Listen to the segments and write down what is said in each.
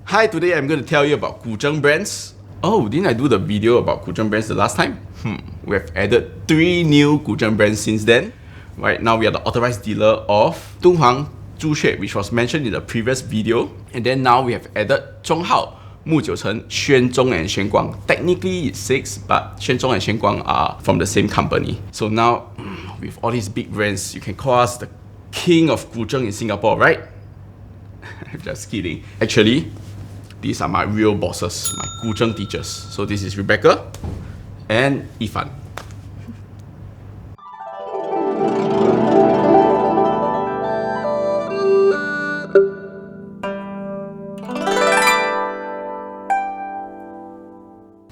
Hi, today I'm going to tell you about Guzheng brands. Oh, didn't I do the video about Guzheng brands the last time? We have added 3 new Guzheng brands since then. Right now we are the authorized dealer of Dunhuang, Zhuque, which was mentioned in the previous video. And then now we have added Zhonghao, Mujiuchen, Xuanzhong and Xuanguang. Technically it's 6, but Xuanzhong and Xuanguang are from the same company. So now, with all these big brands, you can call us the king of Guzheng in Singapore, right? I'm just kidding. Actually, these are my real bosses, my Guzheng teachers. So this is Rebecca and Yifan.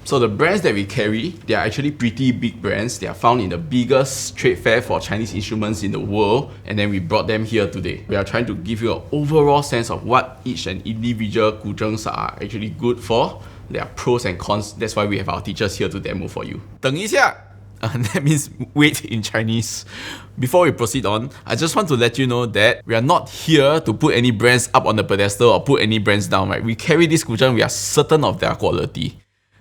So the brands that we carry, they are actually pretty big brands. They are found in the biggest trade fair for Chinese instruments in the world, and then we brought them here today. We are trying to give you an overall sense of what each and individual Guzhengs are actually good for. There are pros and cons. That's why we have our teachers here to demo for you. 等一下! That means wait in Chinese. Before we proceed on, I just want to let you know that we are not here to put any brands up on the pedestal or put any brands down, right? We carry this Guzheng, we are certain of their quality.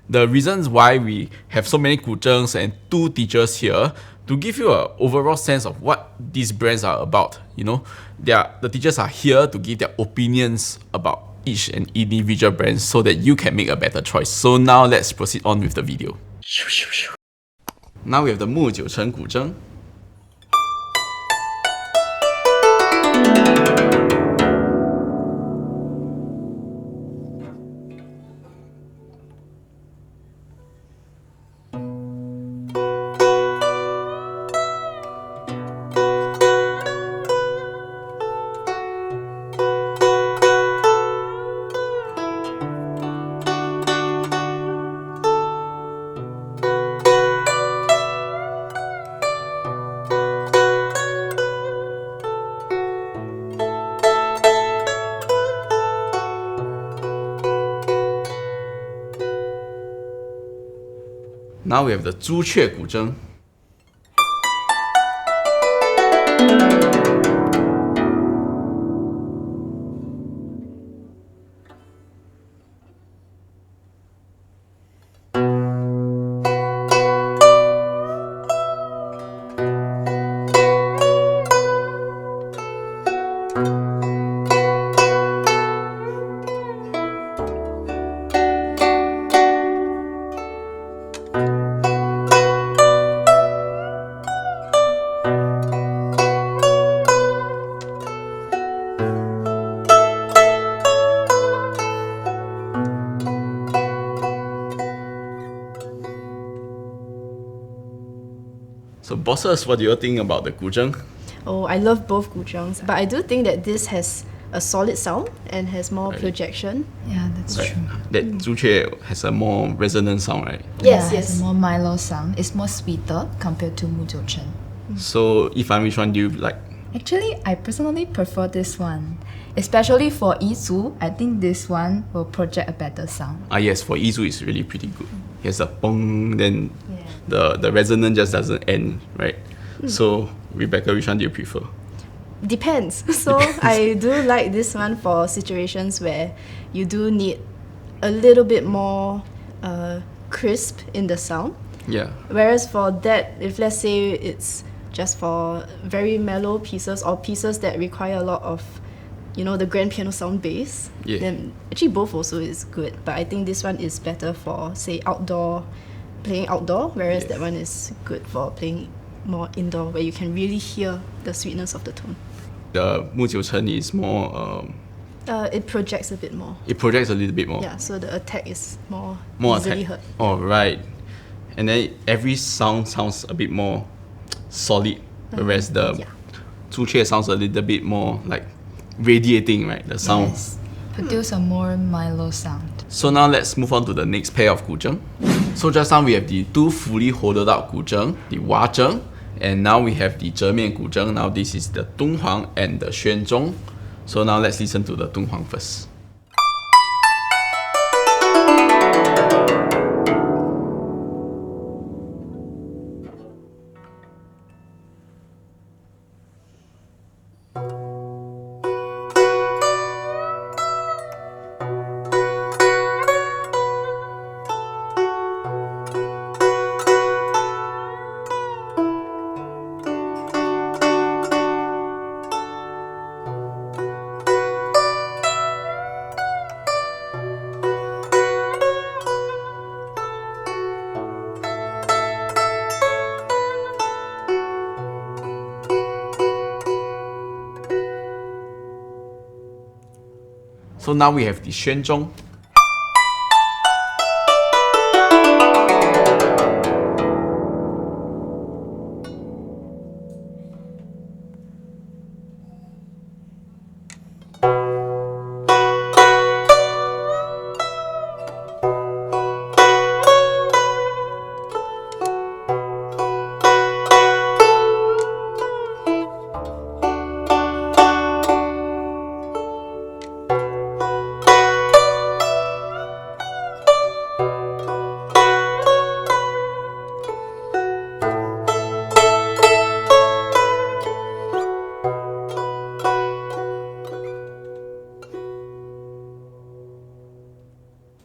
The reasons why we have so many Guzhengs and 2 teachers here to give you an overall sense of what these brands are about. You know, the teachers are here to give their opinions about each and individual brand so that you can make a better choice. So now let's proceed on with the video. Now we have the Mujiuchen Guzheng. Now we have the Zhuque Guzheng. So bosses, what do you think about the Guzheng? Oh, I love both Guzhengs, but I do think that this has a solid sound and has more projection. Yeah, that's true. That Zhuque has a more resonant sound, right? Yes, It has a more mellow sound. It's more sweeter compared to Mujiuchen. So Yifan, which one do you like? Actually, I personally prefer this one. Especially for Yizu, I think this one will project a better sound. Yes, for Izu it's really pretty good. He has a pong, then the resonance just doesn't end, right? So Rebecca, which one do you prefer? Depends. So I do like this one for situations where you do need a little bit more crisp in the sound. Yeah. Whereas for that, if let's say it's just for very mellow pieces or pieces that require a lot of, you know, the grand piano sound bass, then actually both also is good. But I think this one is better for, say, playing outdoor, whereas that one is good for playing more indoor, where you can really hear the sweetness of the tone. The Mujiuchen is more... it projects a bit more. It projects a little bit more. Yeah, so the attack is more attack. easily heard. Oh, right. And then every sound sounds a bit more solid, whereas the Zhuque sounds a little bit more like radiating, right? The sound. Yes. Produce a more mellow sound. So now let's move on to the next pair of Guzheng. So just now we have the 2 fully hollowed out Guzheng, the Wazheng, and now we have the Zhemian Guzheng. Now this is the Dunhuang and the Xuanzhong. So now let's listen to the Dunhuang first. So now we have the Xuanzhong.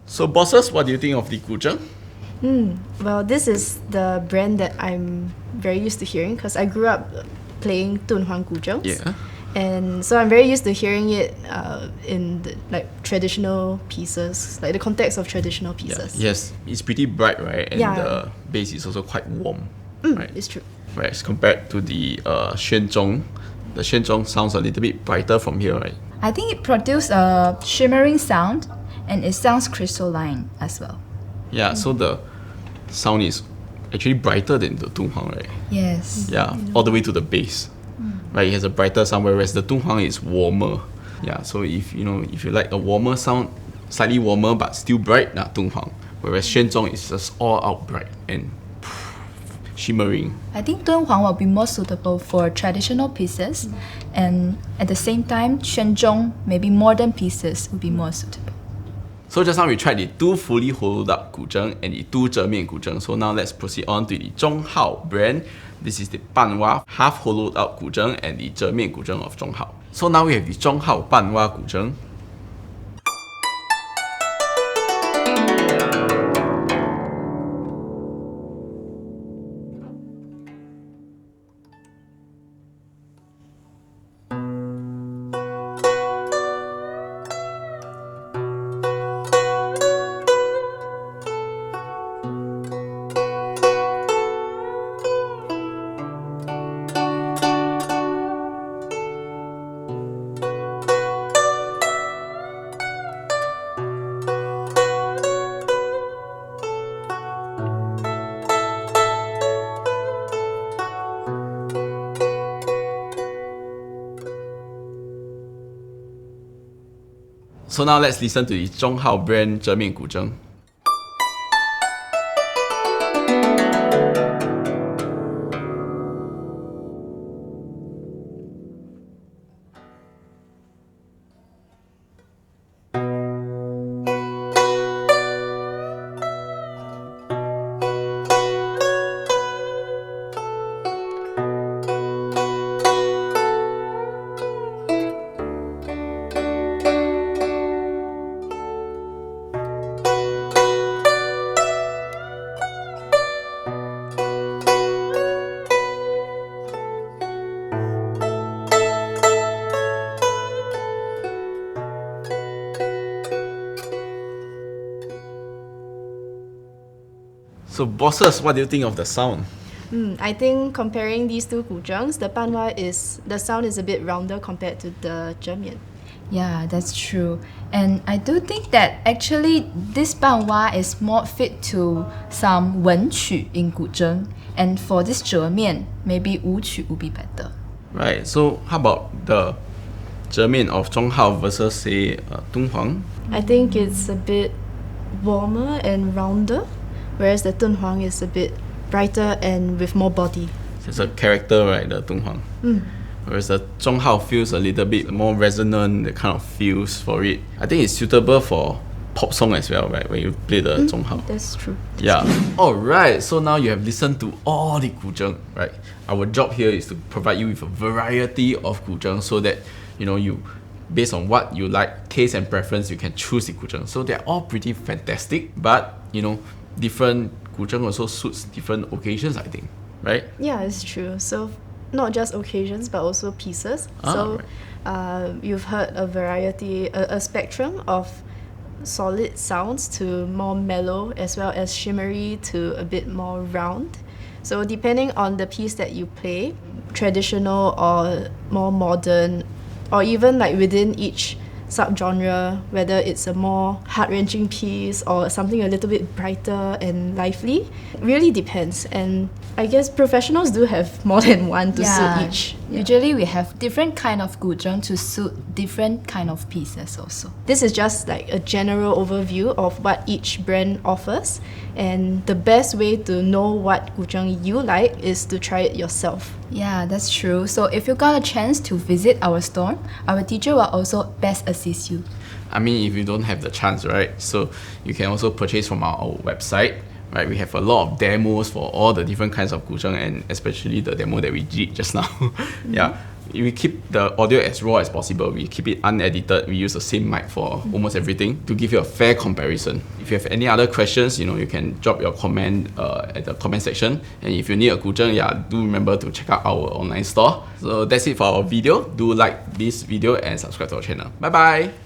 So bosses, what do you think of the Guzheng? Well, this is the brand that I'm very used to hearing because I grew up playing Dunhuang Guzhengs. Yeah. And so I'm very used to hearing it in the, like traditional pieces, like the context of traditional pieces. Yes, it's pretty bright, right? And Yeah. the bass is also quite warm, right? It's true. Right, as compared to the Xuanzhong. The Xuanzhong sounds a little bit brighter from here, right? I think it produced a shimmering sound and it sounds crystalline as well. Yeah, so the sound is actually brighter than the Dunhuang, right? Yes. Yeah, all the way to the bass. Right, it has a brighter sound, whereas the Dunhuang is warmer. Yeah, so if you like a warmer sound, slightly warmer but still bright, Dunhuang. Whereas Xuanzhong is just all out bright and shimmering. I think Dunhuang will be more suitable for traditional pieces, and at the same time, Xuanzhong, maybe modern pieces, would be more suitable. So just now we tried the two fully hollowed out Guzheng and the two Zhemian Guzheng. So now let's proceed on to the Zhonghao brand. This is the Banwa half hollowed out Guzheng and the Zhemian Guzheng of Zhonghao. So now we have the Zhonghao Banwa Guzheng. So now let's listen to the Zhonghao brand Zhemian Guzheng. So bosses, what do you think of the sound? I think comparing these two guzhengs, the Banwa the sound is a bit rounder compared to the Zhemian. Yeah, that's true. And I do think that actually this Banwa is more fit to some 文曲 in Guzheng. And for this 折面, maybe 舞曲 would be better. Right, so how about the Zhemian of Zhonghao versus say Dunhuang? I think it's a bit warmer and rounder, whereas the Dunhuang is a bit brighter and with more body. There's a character, right, the Dunhuang. Whereas the Zhonghao feels a little bit more resonant, the kind of feels for it. I think it's suitable for pop song as well, right, when you play the Zhonghao. That's true. Yeah. Alright, so now you have listened to all the Guzheng, right? Our job here is to provide you with a variety of Guzheng so that, you, based on what you like, taste and preference, you can choose the Guzheng. So they're all pretty fantastic, but, different Guzheng also suits different occasions, I think, right? Yeah, it's true. So not just occasions, but also pieces. You've heard a variety, a spectrum of solid sounds to more mellow, as well as shimmery to a bit more round. So depending on the piece that you play, traditional or more modern, or even like within each subgenre, whether it's a more heart-wrenching piece or something a little bit brighter and lively. It really depends, and I guess professionals do have more than one to suit each. Usually we have different kind of guzheng to suit different kind of pieces also. This is just like a general overview of what each brand offers, and the best way to know what guzheng you like is to try it yourself. Yeah, that's true. So if you got a chance to visit our store, our teacher will also best assist you. I mean, if you don't have the chance, right? So you can also purchase from our website. Right, we have a lot of demos for all the different kinds of guzheng, and especially the demo that we did just now. Yeah, we keep the audio as raw as possible. We keep it unedited. We use the same mic for almost everything to give you a fair comparison. If you have any other questions, you can drop your comment at the comment section. And if you need a guzheng, do remember to check out our online store. So that's it for our video. Do like this video and subscribe to our channel. Bye bye.